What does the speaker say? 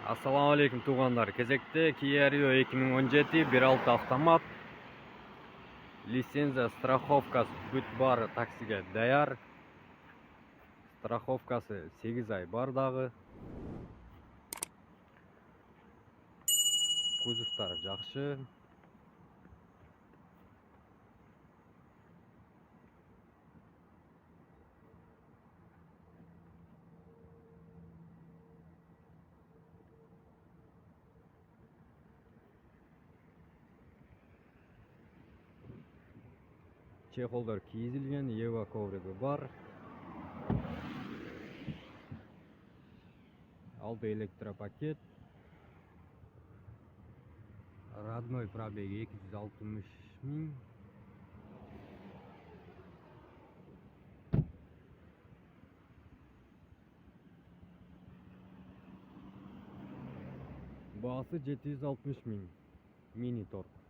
Assalamu alaikum tuğanlar. Кезекте Kia Rio 2017 1.6 автомат. Лицензия, страховкасы бүт бар таксиге даяр. Страховкасы 8 ай бар дагы. Кузовтары жакшы. Чехолдор кийизилген, Ева ковриги бар. Алды электропакет. Родной пробеги 260 миң. Баасы 760 миң. Мини торг.